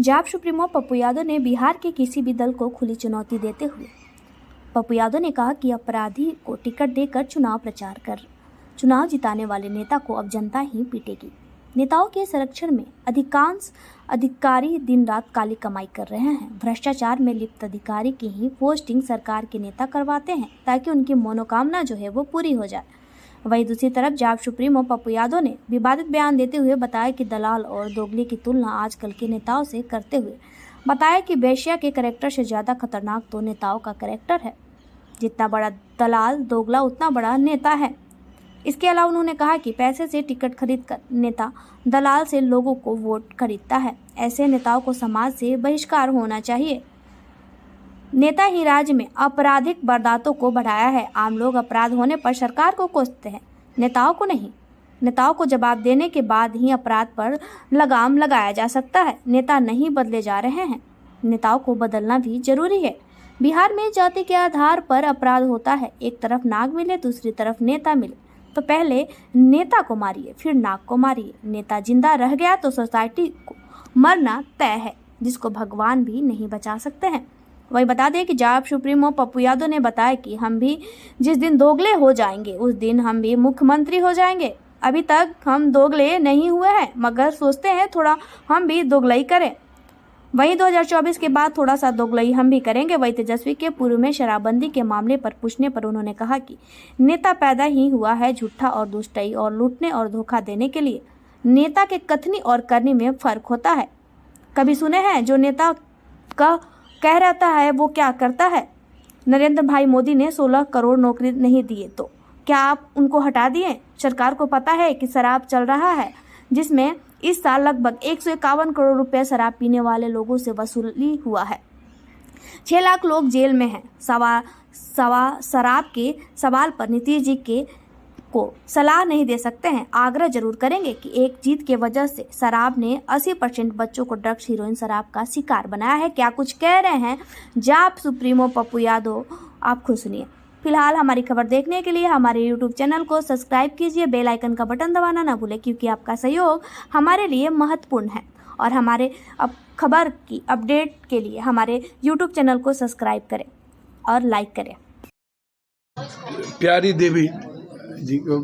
जाप सुप्रीमो पप्पू यादव ने बिहार के किसी भी दल को खुली चुनौती देते हुए पप्पू यादव ने कहा कि अपराधी को टिकट देकर चुनाव प्रचार कर चुनाव जिताने वाले नेता को अब जनता ही पीटेगी। नेताओं के संरक्षण में अधिकांश अधिकारी दिन रात काली कमाई कर रहे हैं। भ्रष्टाचार में लिप्त अधिकारी की ही पोस्टिंग सरकार के नेता करवाते हैं ताकि उनकी मनोकामना जो है वो पूरी हो जाए। वहीं दूसरी तरफ जाप सुप्रीमो पप्पू यादव ने विवादित बयान देते हुए बताया कि दलाल और दोगले की तुलना आजकल के नेताओं से करते हुए बताया कि बेश्या के कैरेक्टर से ज़्यादा खतरनाक तो नेताओं का कैरेक्टर है। जितना बड़ा दलाल दोगला उतना बड़ा नेता है। इसके अलावा उन्होंने कहा कि पैसे से टिकट खरीदकर नेता दलाल से लोगों को वोट खरीदता है। ऐसे नेताओं को समाज से बहिष्कार होना चाहिए। नेता ही राज्य में आपराधिक वारदातों को बढ़ाया है। आम लोग अपराध होने पर सरकार को कोसते हैं, नेताओं को नहीं। नेताओं को जवाब देने के बाद ही अपराध पर लगाम लगाया जा सकता है। नेता नहीं बदले जा रहे हैं, नेताओं को बदलना भी जरूरी है। बिहार में जाति के आधार पर अपराध होता है। एक तरफ नाग मिले, दूसरी तरफ नेता मिले तो पहले नेता को मारिए, फिर नाग को मारिए। नेता जिंदा रह गया तो सोसाइटी को मरना तय है, जिसको भगवान भी नहीं बचा सकते हैं। वही बता दें कि जाप सुप्रीमो पप्पू यादव ने बताया कि हम भी जिस दिन दोगले हो जाएंगे उस दिन हम भी मुख्यमंत्री हो जाएंगे। अभी तक हम दोगले नहीं हुए हैं, मगर सोचते हैं थोड़ा हम भी दोगलई करें। वहीं 2024 के बाद थोड़ा सा दोगलई हम भी करेंगे। वही तेजस्वी के पूर्व में शराबबंदी के मामले पर पूछने पर उन्होंने कहा कि नेता पैदा ही हुआ है झूठा और दुष्टई और लूटने और धोखा देने के लिए। नेता के कथनी और करनी में फर्क होता है। कभी सुने हैं जो नेता का कह रहता है वो क्या करता है? नरेंद्र भाई मोदी ने 16 करोड़ नौकरी नहीं दिए तो क्या आप उनको हटा दिए? सरकार को पता है कि शराब चल रहा है, जिसमें इस साल लगभग 151 करोड़ रुपए शराब पीने वाले लोगों से वसूली हुआ है। 6 लाख लोग जेल में हैं। शराब के सवाल पर नीतीश जी को सलाह नहीं दे सकते हैं। आग्रह जरूर करेंगे कि एक जीत के वजह से शराब ने 80% बच्चों को ड्रग्स हीरोइन शराब का शिकार बनाया है। क्या कुछ कह रहे हैं जाप सुप्रीमो पप्पू यादव, आप खुद सुनिए। फिलहाल हमारी खबर देखने के लिए हमारे YouTube चैनल को सब्सक्राइब कीजिए, बेल आइकन का बटन दबाना ना भूलें, क्योंकि आपका सहयोग हमारे लिए महत्वपूर्ण है। और हमारे खबर की अपडेट के लिए हमारे YouTube चैनल को सब्सक्राइब करें और लाइक करें। प्यारी देवी जी को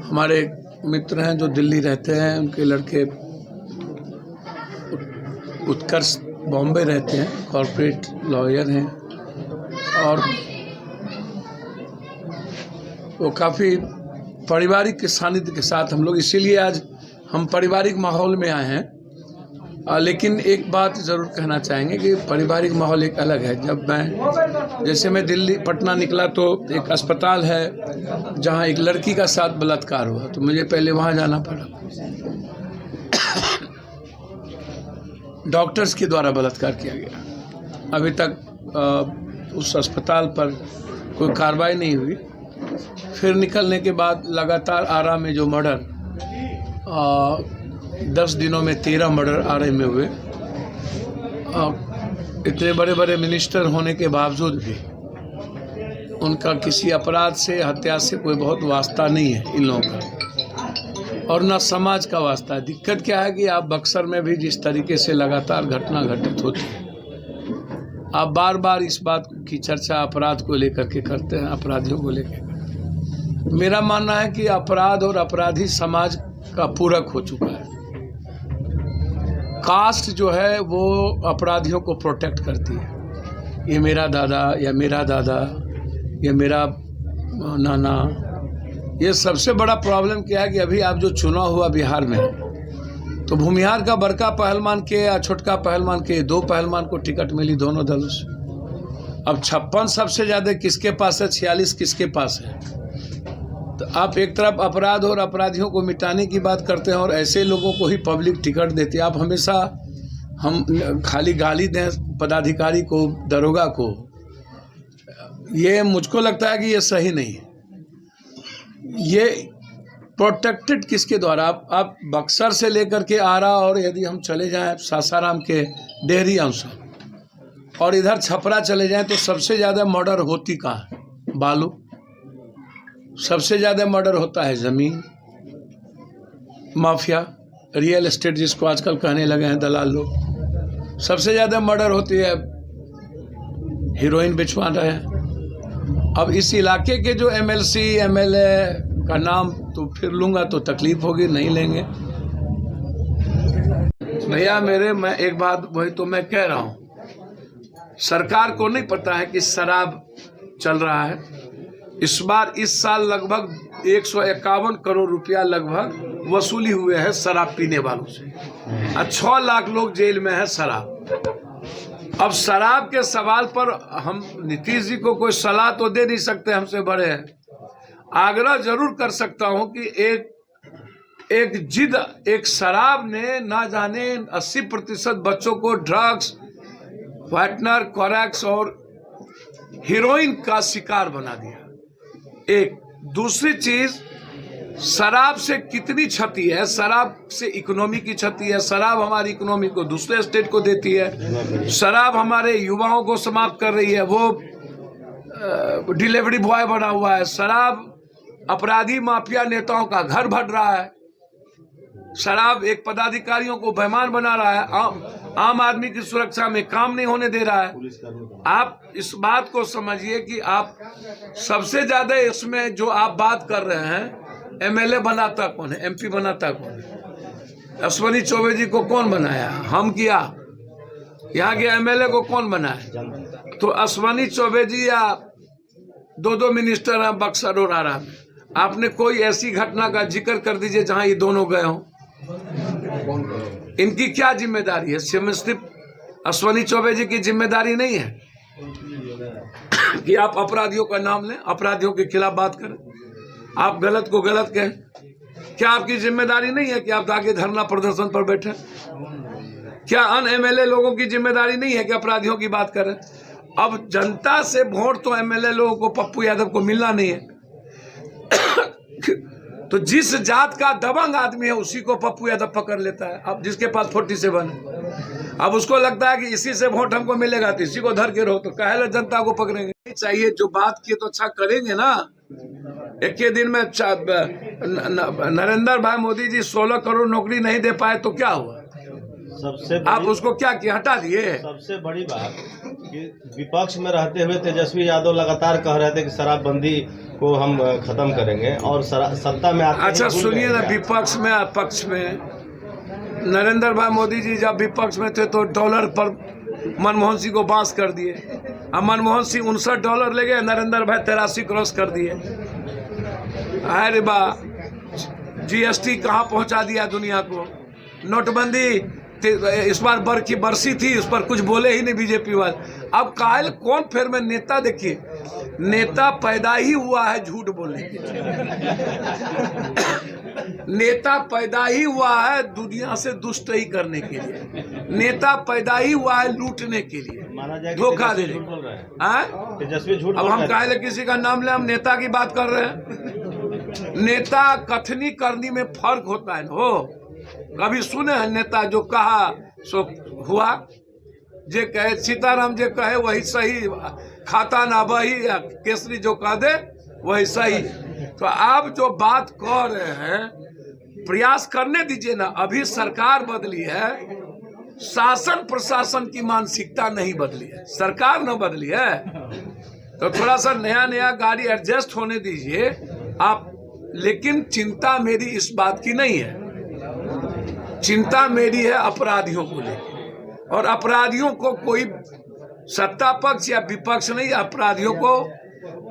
हमारे मित्र हैं जो दिल्ली रहते हैं, उनके लड़के उत्कर्ष बॉम्बे रहते हैं, कॉर्पोरेट लॉयर हैं और वो काफ़ी पारिवारिक के सानिध्य के साथ हम लोग, इसीलिए आज हम पारिवारिक माहौल में आए हैं। लेकिन एक बात ज़रूर कहना चाहेंगे कि पारिवारिक माहौल एक अलग है। जब मैं दिल्ली पटना निकला तो एक अस्पताल है जहां एक लड़की का साथ बलात्कार हुआ, तो मुझे पहले वहां जाना पड़ा। डॉक्टर्स के द्वारा बलात्कार किया गया। अभी तक उस अस्पताल पर कोई कार्रवाई नहीं हुई। फिर निकलने के बाद लगातार आरा में जो मर्डर 10 दिनों में 13 मर्डर आरे में हुए। इतने बड़े बड़े मिनिस्टर होने के बावजूद भी उनका किसी अपराध से, हत्या से कोई बहुत वास्ता नहीं है इन लोगों का, और न समाज का वास्ता है। दिक्कत क्या है कि आप बक्सर में भी जिस तरीके से लगातार घटना घटित होती है, आप बार बार इस बात की चर्चा अपराध को लेकर के करते हैं, अपराधियों को लेकर। मेरा मानना है कि अपराध और अपराधी समाज का पूरक हो चुका है। कास्ट जो है वो अपराधियों को प्रोटेक्ट करती है। ये मेरा दादा या मेरा दादा या मेरा नाना। ये सबसे बड़ा प्रॉब्लम क्या है कि अभी आप जो चुनाव हुआ बिहार में, तो भूमिहार का बड़का पहलवान के या छोटका पहलवान के, 2 पहलवान को टिकट मिली दोनों दलों से। अब 56 सबसे ज़्यादा किसके पास है, 46 किसके पास है? तो आप एक तरफ अपराध और अपराधियों को मिटाने की बात करते हैं और ऐसे लोगों को ही पब्लिक टिकट देती है। आप हमेशा हम खाली गाली दें पदाधिकारी को, दरोगा को, ये मुझको लगता है कि ये सही नहीं है। ये प्रोटेक्टेड किसके द्वारा? आप बक्सर से लेकर के आरा, और यदि हम चले जाएं सासाराम के डेहरी अंश और इधर छपरा चले जाएं, तो सबसे ज़्यादा मर्डर होती कहाँ है? बालू। सबसे ज़्यादा मर्डर होता है ज़मीन माफिया, रियल एस्टेट जिसको आजकल कहने लगे हैं दलाल लोग। सबसे ज़्यादा मर्डर होती है हीरोइन बिछवा रहे हैं। अब इस इलाके के जो MLC MLA का नाम तो फिर लूँगा तो तकलीफ होगी, नहीं लेंगे भैया मेरे। मैं एक बात वही तो मैं कह रहा हूँ, सरकार को नहीं पता है कि शराब चल रहा है। इस बार इस साल लगभग 151 करोड़ रुपया लगभग वसूली हुए हैं शराब पीने वालों से, और 6 लाख लोग जेल में है शराब। अब शराब के सवाल पर हम नीतीश जी को कोई सलाह तो दे नहीं सकते, हमसे बड़े हैं। आग्रह जरूर कर सकता हूं कि एक शराब ने ना जाने 80% बच्चों को ड्रग्स, फाइटनर, कोरैक्स और हीरोइन का शिकार बना दिया। एक दूसरी चीज, शराब से कितनी क्षति है, शराब से इकोनॉमी की क्षति है। शराब हमारी इकोनॉमी को दूसरे स्टेट को देती है, शराब हमारे युवाओं को समाप्त कर रही है, वो डिलीवरी बॉय बना हुआ है। शराब अपराधी माफिया नेताओं का घर भर रहा है। शराब एक पदाधिकारियों को बेईमान बना रहा है, आम आदमी की सुरक्षा में काम नहीं होने दे रहा है। आप इस बात को समझिए कि आप सबसे ज्यादा इसमें जो आप बात कर रहे हैं, MLA बनाता कौन है, MP बनाता कौन है? अश्वनी चौबे जी को कौन बनाया? हम किया। यहाँ के MLA को कौन बनाया? तो अश्वनी चौबे जी या 2 मिनिस्टर हैं बक्सर और आरा में। आपने कोई ऐसी घटना का जिक्र कर दीजिए जहां ये दोनों गए हों। इनकी क्या जिम्मेदारी है? सिर्फ अश्वनी चौबे जी की जिम्मेदारी नहीं है कि आप अपराधियों का नाम लें, अपराधियों के खिलाफ बात करें, आप गलत को गलत कहें। क्या आपकी जिम्मेदारी नहीं है कि आप आगे धरना प्रदर्शन पर बैठे? क्या MLA लोगों की जिम्मेदारी नहीं है कि अपराधियों की बात करें? अब जनता से वोट तो MLA लोगों को, पप्पू यादव को मिलना नहीं है। तो जिस जात का दबंग आदमी है उसी को पप्पू यादव पकड़ लेता है। अब जिसके पास 47 है, अब उसको लगता है कि इसी से वोट हमको मिलेगा, तो इसी को धर के रहो। तो काहे जनता को पकड़ेंगे? चाहिए जो बात किए तो अच्छा करेंगे ना। एक के दिन में नरेंद्र भाई मोदी जी 16 करोड़ नौकरी नहीं दे पाए तो क्या हुआ? आप उसको क्या किया? हटा दिए। सबसे बड़ी बात कि विपक्ष में रहते हुए तेजस्वी यादव लगातार कह रहे थे कि शराबबंदी को हम खत्म करेंगे, और सत्ता में आते अच्छा सुनिए ना, विपक्ष में पक्ष में नरेंद्र भाई मोदी जी जब विपक्ष में थे तो डॉलर पर मनमोहन सिंह को बांस कर दिए। अब मनमोहन सिंह $59 ले गए, नरेंद्र भाई 83 क्रॉस कर दिए। अरे बा, GST कहाँ पहुंचा दिया दुनिया को। नोटबंदी इस बार बरसी थी, उस पर कुछ बोले ही नहीं बीजेपी वाले। अब कायल कौन फिर में नेता? देखिए, नेता पैदा ही हुआ है झूठ बोलने के लिए। नेता पैदा ही हुआ है दुनिया से दुष्टई करने के लिए। नेता पैदा ही हुआ है लूटने के लिए, धोखा देने के लिए। अब हम कायल किसी का नाम ले, हम नेता की बात कर रहे हैं। नेता कथनी करनी में फर्क होता है। हो कभी सुने हैं नेता जो कहा सो हुआ? जे कहे सीताराम जे कहे वही सही, खाता ना वही, केसरी जो कह दे वही सही। तो आप जो बात कर रहे हैं, प्रयास करने दीजिए ना। अभी सरकार बदली है, शासन प्रशासन की मानसिकता नहीं बदली है, सरकार न बदली है। तो थोड़ा सा नया गाड़ी एडजस्ट होने दीजिए आप। लेकिन चिंता मेरी इस बात की नहीं है, चिंता मेरी है अपराधियों को लेकर। और अपराधियों को कोई सत्ता पक्ष या विपक्ष नहीं, अपराधियों को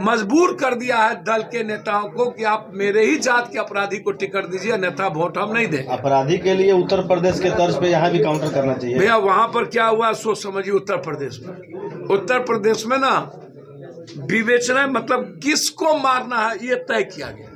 मजबूर कर दिया है दल के नेताओं को कि आप मेरे ही जात के अपराधी को टिकट दीजिए, अन्यथा वोट हम नहीं देंगे। अपराधी के लिए उत्तर प्रदेश के तर्ज पे यहाँ भी काउंटर करना चाहिए भैया। वहां पर क्या हुआ सोच समझिए। उत्तर प्रदेश में ना विवेचना, मतलब किसको मारना है ये तय किया गया।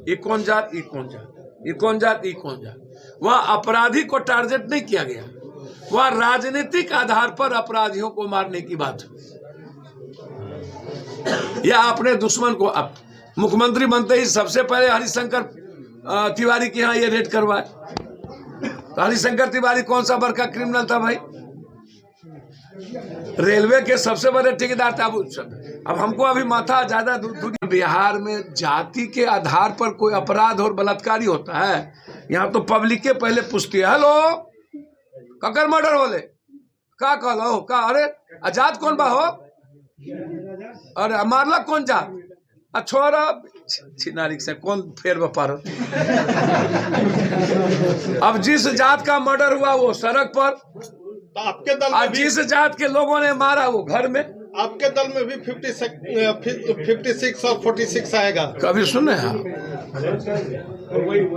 ये कौन जात, ये कौन जात, ये कौन जात, ये कौन जात। वहाँ अपराधी को टारगेट नहीं किया गया, वहाँ राजनीतिक आधार पर अपराधियों को मारने की बात हुई। या अपने दुश्मन को, अब मुख्यमंत्री बनते ही सबसे पहले हरिशंकर तिवारी के यहाँ ये रेड करवाए। तो हरिशंकर तिवारी कौन सा बड़का क्रिमिनल था भाई? रेलवे के सबसे बड़े ठेकेदार था। अब हमको अभी माथा ज्यादा बिहार में जाति के आधार पर कोई अपराध और बलात्कारी होता है? यहाँ तो पब्लिक के पहले पूछती है, हेलो ककर मर्डर बोले, का कहलो का? अरे आजाद कौन बा हो? अरे मारला कौन जात? छोरा छिनारी से कौन फेर पारो। अब जिस जात का मर्डर हुआ वो सड़क पर, तो आपके दल और में भी, जिस जात के लोगों ने मारा वो घर में। आपके दल में भी 56 और 46 आएगा। कभी सुने हैं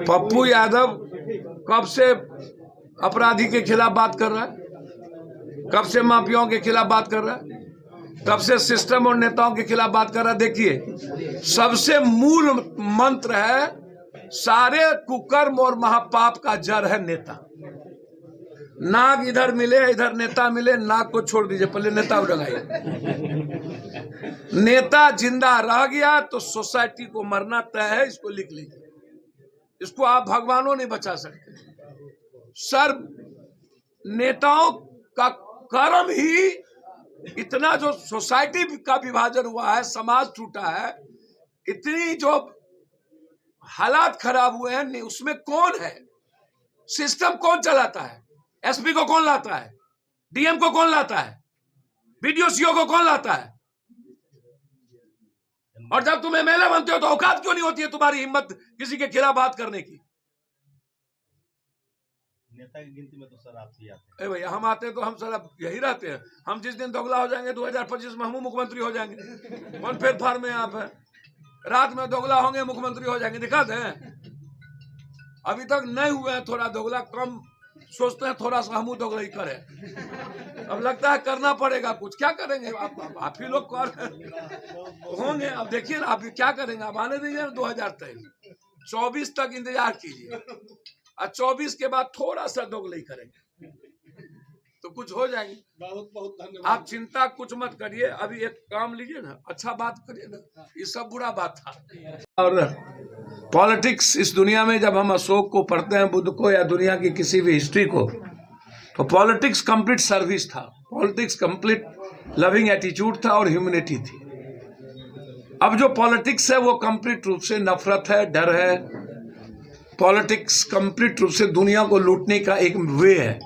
पप्पू यादव कब से अपराधी के खिलाफ बात कर रहा है? कब से माफियाओं के खिलाफ बात कर रहा है? कब से सिस्टम और नेताओं के खिलाफ बात कर रहा है? देखिए, सबसे मूल मंत्र है, सारे कुकर्म और महापाप का जड़ है नेता। नाग इधर मिले, इधर नेता मिले, नाग को छोड़ दीजिए, पहले नेता उड़ाइए। नेता जिंदा रह गया तो सोसाइटी को मरना तय है। इसको लिख लीजिए, इसको आप भगवानों नहीं बचा सकते। सर, नेताओं का कर्म ही इतना, जो सोसाइटी का विभाजन हुआ है, समाज टूटा है, इतनी जो हालात खराब हुए हैं, उसमें कौन है? सिस्टम कौन चलाता है? एसपी को कौन लाता है? डीएम को कौन लाता है? बीडीओ सीओ को कौन लाता है? और जब तुम एमएलए बनते हो तो औकात क्यों नहीं होती है तुम्हारी हिम्मत किसी के खिलाफ बात करने की? नेता की गिनती में तो सर आप ही आते हैं। भैया, हम आते हैं तो हम सर यही रहते हैं। हम जिस दिन दोगला हो जाएंगे 2025 में, हम मुख्यमंत्री हो जाएंगे। कौन फेर फार में आप है? रात में दोगला होंगे, मुख्यमंत्री हो जाएंगे। दिखाते हैं, अभी तक नहीं हुए हैं। थोड़ा दोगला कम सोचते हैं, थोड़ा सा हम दोगला ही करें। अब लगता है करना पड़ेगा कुछ। क्या करेंगे? आप ही लोग कर होंगे। अब देखिए ना, आप क्या करेंगे? आप आने दीजिए 2023-24 तक इंतजार कीजिए, और 24 के बाद थोड़ा सा दोगलाई करेंगे तो कुछ हो जाएंगे। बहुत बहुत धन्यवाद। आप चिंता कुछ मत करिए। अभी एक काम लीजिए ना, अच्छा बात करिए ना, ये सब बुरा बात था। और पॉलिटिक्स इस दुनिया में, जब हम अशोक को पढ़ते हैं, बुद्ध को, या दुनिया की किसी भी हिस्ट्री को, तो पॉलिटिक्स कंप्लीट सर्विस था। पॉलिटिक्स कंप्लीट लविंग एटीट्यूड था और ह्यूमैनिटी थी। अब जो पॉलिटिक्स है वो कंप्लीट रूप से नफरत है, डर है। पॉलिटिक्स कंप्लीट रूप से दुनिया को लूटने का एक वे है।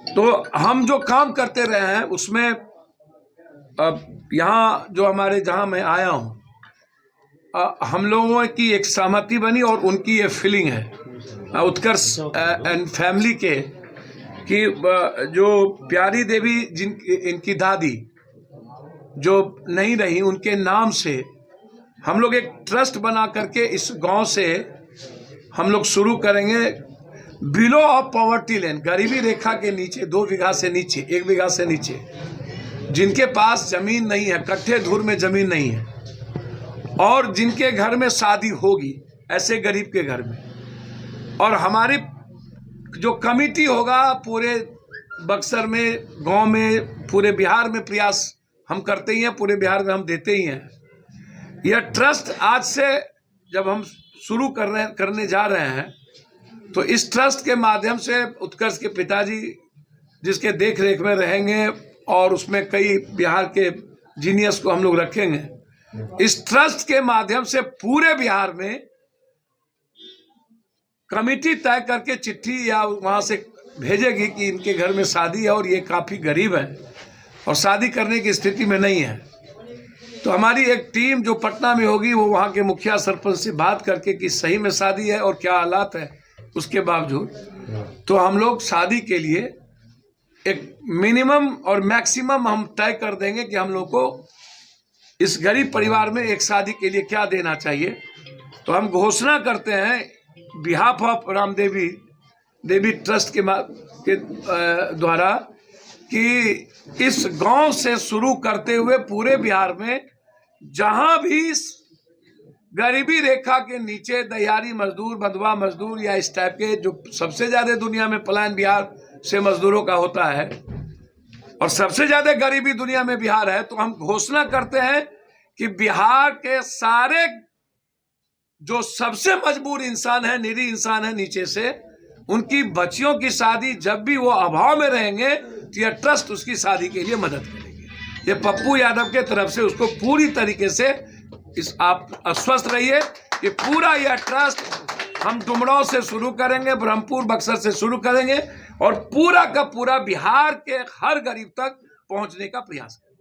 तो हम जो काम करते रहे हैं उसमें, अब यहाँ जो हमारे, जहाँ मैं आया हूँ, हम लोगों की एक सहमति बनी और उनकी ये फीलिंग है उत्कर्ष एंड फैमिली के, कि जो प्यारी देवी इनकी दादी जो नहीं रही, उनके नाम से हम लोग एक ट्रस्ट बना करके इस गांव से हम लोग शुरू करेंगे। बिलो ऑफ पॉवर्टी लेन, गरीबी रेखा के नीचे, 2 बीघा से नीचे, 1 बीघा से नीचे, जिनके पास जमीन नहीं है, कट्ठे धूर में जमीन नहीं है, और जिनके घर में शादी होगी, ऐसे गरीब के घर में। और हमारी जो कमिटी होगा पूरे बक्सर में, गांव में, पूरे बिहार में प्रयास हम करते ही हैं, पूरे बिहार में हम देते ही हैं। यह ट्रस्ट आज से जब हम शुरू करने जा रहे हैं, तो इस ट्रस्ट के माध्यम से उत्कर्ष के पिताजी जिसके देख रेख में रहेंगे, और उसमें कई बिहार के जीनियस को हम लोग रखेंगे। इस ट्रस्ट के माध्यम से पूरे बिहार में कमिटी तय करके चिट्ठी या वहां से भेजेगी कि इनके घर में शादी है और ये काफ़ी गरीब है और शादी करने की स्थिति में नहीं है। तो हमारी एक टीम जो पटना में होगी, वो वहाँ के मुखिया सरपंच से बात करके कि सही में शादी है और क्या हालात है, उसके बावजूद तो हम लोग शादी के लिए एक मिनिमम और मैक्सिमम हम तय कर देंगे कि हम लोग को इस गरीब परिवार में एक शादी के लिए क्या देना चाहिए। तो हम घोषणा करते हैं behalf of Ramdevi Devi trust के द्वारा कि इस गांव से शुरू करते हुए पूरे बिहार में जहां भी गरीबी रेखा के नीचे दहियारी मजदूर, बंधुआ मजदूर या इस टाइप के जो सबसे ज़्यादा दुनिया में पलायन बिहार से मजदूरों का होता है और सबसे ज़्यादा गरीबी दुनिया में बिहार है, तो हम घोषणा करते हैं कि बिहार के सारे जो सबसे मजबूर इंसान है, निरीह इंसान है नीचे से, उनकी बच्चियों की शादी जब भी वो अभाव में रहेंगे तो यह ट्रस्ट उसकी शादी के लिए मदद करेगी। ये पप्पू यादव के तरफ से उसको पूरी तरीके से आप आश्वस्त रहिए कि पूरा यह ट्रस्ट हम डुमरांव से शुरू करेंगे, ब्रह्मपुर बक्सर से शुरू करेंगे और पूरा का पूरा बिहार के हर गरीब तक पहुंचने का प्रयास करेंगे।